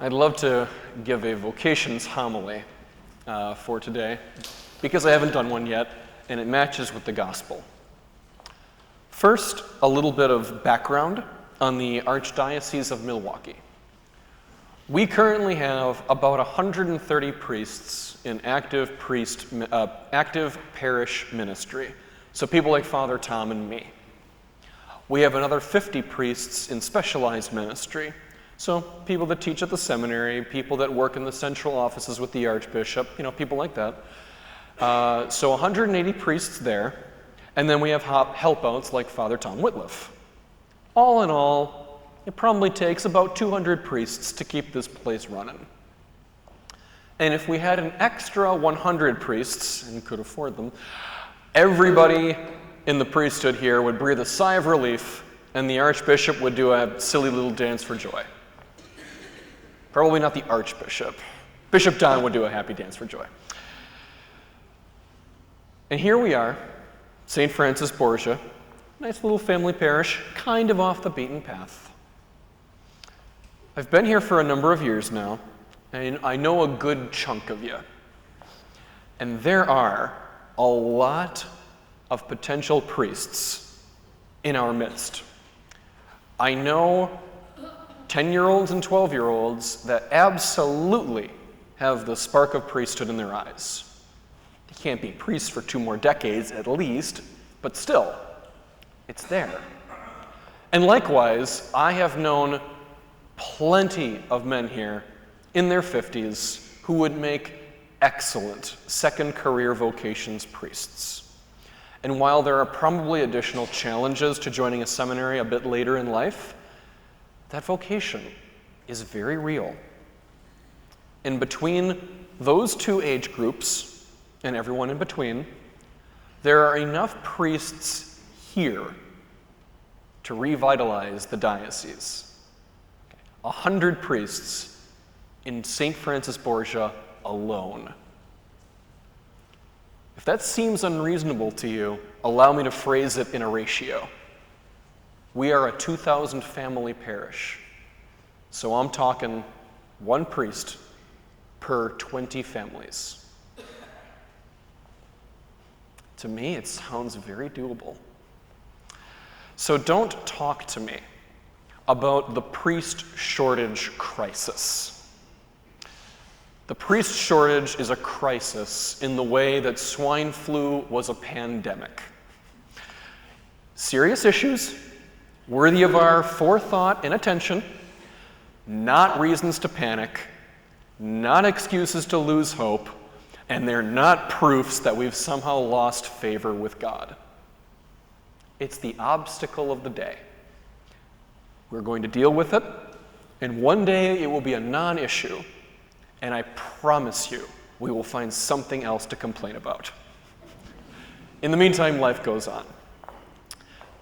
I'd love to give a vocations homily for today, because I haven't done one yet, and it matches with the gospel. First, a little bit of background on the Archdiocese of Milwaukee. We currently have about 130 priests in active parish ministry, so people like Father Tom and me. We have another 50 priests in specialized ministry, so people that teach at the seminary, people that work in the central offices with the Archbishop, people like that. So 180 priests there, and then we have helpouts like Father Tom Whitliff. All in all, it probably takes about 200 priests to keep this place running. And if we had an extra 100 priests, and could afford them, everybody in the priesthood here would breathe a sigh of relief, and the Archbishop would do a silly little dance for joy. Probably not the Archbishop. Bishop Don would do a happy dance for joy. And here we are, St. Francis Borgia, nice little family parish, kind of off the beaten path. I've been here for a number of years now, and I know a good chunk of you. And there are a lot of potential priests in our midst. I know 10-year-olds and 12-year-olds that absolutely have the spark of priesthood in their eyes. They can't be priests for 2 more decades at least, but still, it's there. And likewise, I have known plenty of men here in their 50s who would make excellent second career vocations priests. And while there are probably additional challenges to joining a seminary a bit later in life, that vocation is very real. And between those 2 age groups, and everyone in between, there are enough priests here to revitalize the diocese. 100 priests in St. Francis Borgia alone. If that seems unreasonable to you, allow me to phrase it in a ratio. We are a 2,000 family parish, so I'm talking 1 priest per 20 families. To me, it sounds very doable. So don't talk to me about the priest shortage crisis. The priest shortage is a crisis in the way that swine flu was a pandemic. Serious issues, worthy of our forethought and attention, not reasons to panic, not excuses to lose hope, and they're not proofs that we've somehow lost favor with God. It's the obstacle of the day. We're going to deal with it, and one day it will be a non-issue, and I promise you, we will find something else to complain about. In the meantime, life goes on.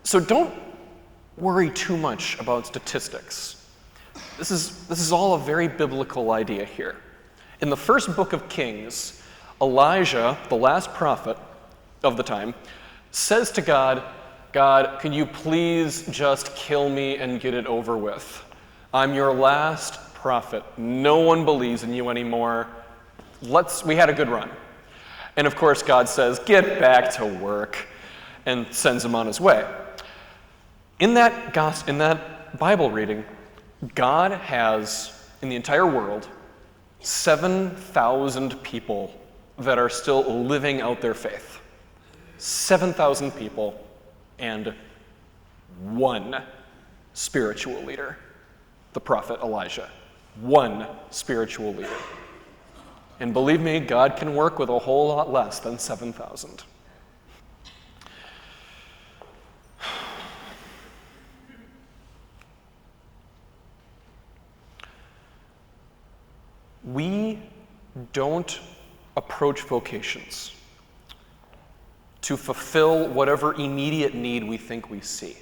So don't worry too much about statistics. This is all a very biblical idea here. In the first book of Kings, Elijah, the last prophet of the time, says to God, "God, can you please just kill me and get it over with? I'm your last prophet. No one believes in you anymore. We had a good run." And of course, God says, "Get back to work," and sends him on his way. In that Bible reading, God has, in the entire world, 7,000 people that are still living out their faith. 7,000 people and 1 spiritual leader, the prophet Elijah. 1 spiritual leader. And believe me, God can work with a whole lot less than 7,000. We don't approach vocations to fulfill whatever immediate need we think we see.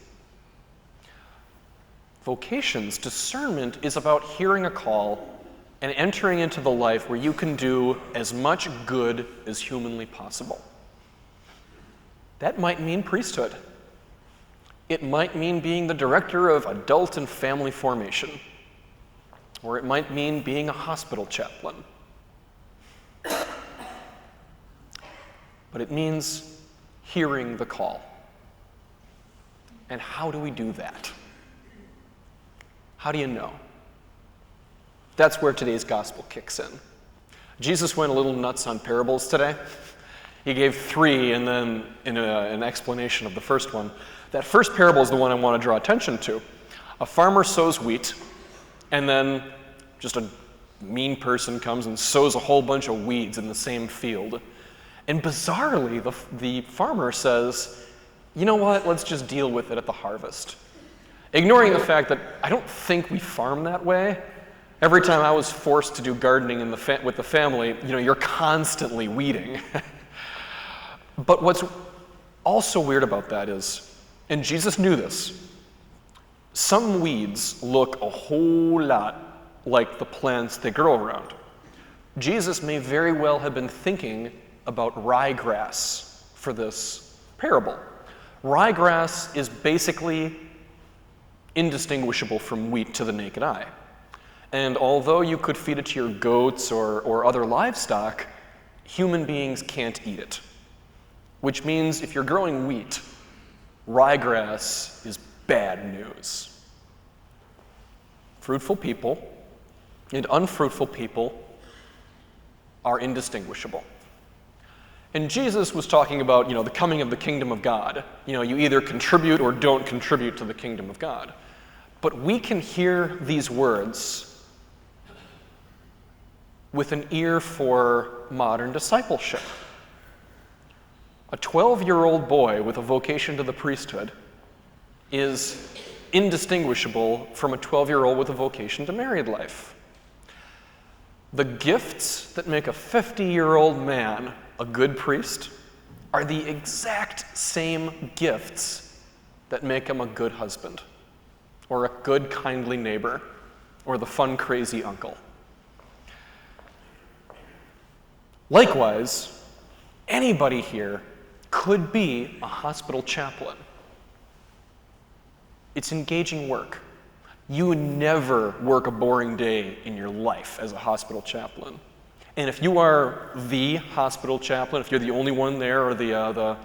Vocations, discernment, is about hearing a call and entering into the life where you can do as much good as humanly possible. That might mean priesthood. It might mean being the director of adult and family formation. or it might mean being a hospital chaplain. But it means hearing the call. And how do we do that? How do you know? That's where today's gospel kicks in. Jesus went a little nuts on parables today. He gave 3 and then an explanation of the first one. That first parable is the one I want to draw attention to. A farmer sows wheat, and then just a mean person comes and sows a whole bunch of weeds in the same field. And bizarrely, the farmer says, you know what, let's just deal with it at the harvest. Ignoring the fact that I don't think we farm that way. Every time I was forced to do gardening with the family, you're constantly weeding. But what's also weird about that is, and Jesus knew this, some weeds look a whole lot like the plants they grow around. Jesus may very well have been thinking about ryegrass for this parable. Ryegrass is basically indistinguishable from wheat to the naked eye. And although you could feed it to your goats or other livestock, human beings can't eat it. Which means if you're growing wheat, ryegrass is bad news. Fruitful people and unfruitful people are indistinguishable. And Jesus was talking about, the coming of the kingdom of God. You either contribute or don't contribute to the kingdom of God. But we can hear these words with an ear for modern discipleship. A 12-year-old boy with a vocation to the priesthood is indistinguishable from a 12-year-old with a vocation to married life. The gifts that make a 50-year-old man a good priest are the exact same gifts that make him a good husband, or a good, kindly neighbor, or the fun, crazy uncle. Likewise, anybody here could be a hospital chaplain. It's engaging work. You would never work a boring day in your life as a hospital chaplain. And if you are the hospital chaplain, if you're the only one there or the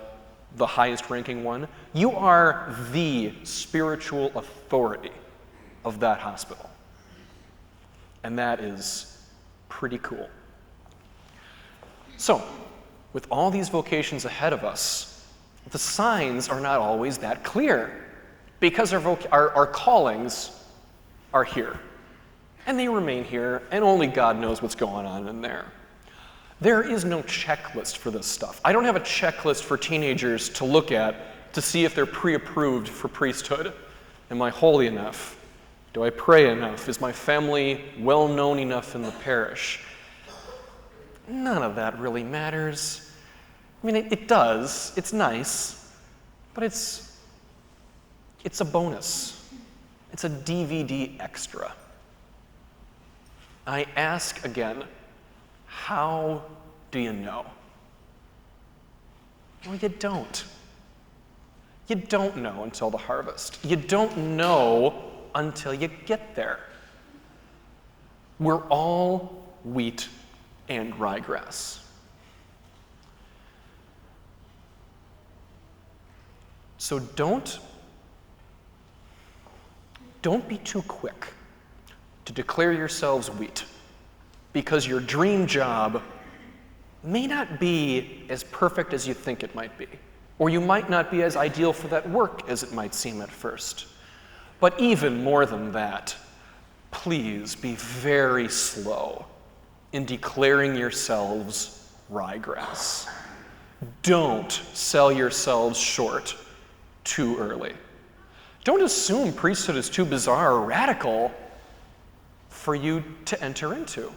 highest ranking one, you are the spiritual authority of that hospital. And that is pretty cool. So, with all these vocations ahead of us, the signs are not always that clear because our callings are here. And they remain here, and only God knows what's going on in there. There is no checklist for this stuff. I don't have a checklist for teenagers to look at to see if they're pre-approved for priesthood. Am I holy enough? Do I pray enough? Is my family well known enough in the parish? None of that really matters. I mean, it does. It's nice. But it's a bonus. It's a DVD extra. I ask again, how do you know? Well, you don't. You don't know until the harvest. You don't know until you get there. We're all wheat and ryegrass. So don't be too quick to declare yourselves wheat, because your dream job may not be as perfect as you think it might be, or you might not be as ideal for that work as it might seem at first. But even more than that, please be very slow in declaring yourselves ryegrass. Don't sell yourselves short too early. Don't assume priesthood is too bizarre or radical for you to enter into.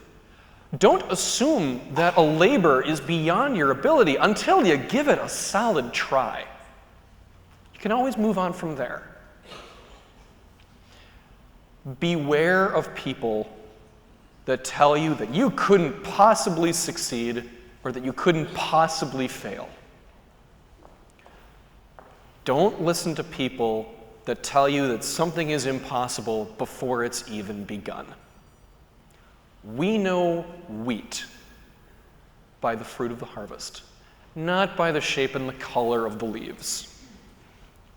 Don't assume that a labor is beyond your ability until you give it a solid try. You can always move on from there. Beware of people that tell you that you couldn't possibly succeed or that you couldn't possibly fail. Don't listen to people that tell you that something is impossible before it's even begun. We know wheat by the fruit of the harvest, not by the shape and the color of the leaves.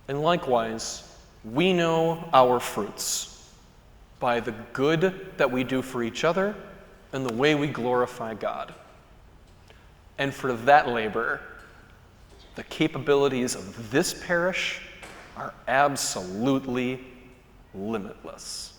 And likewise, we know our fruits by the good that we do for each other and the way we glorify God. And for that labor, the capabilities of this parish are absolutely limitless.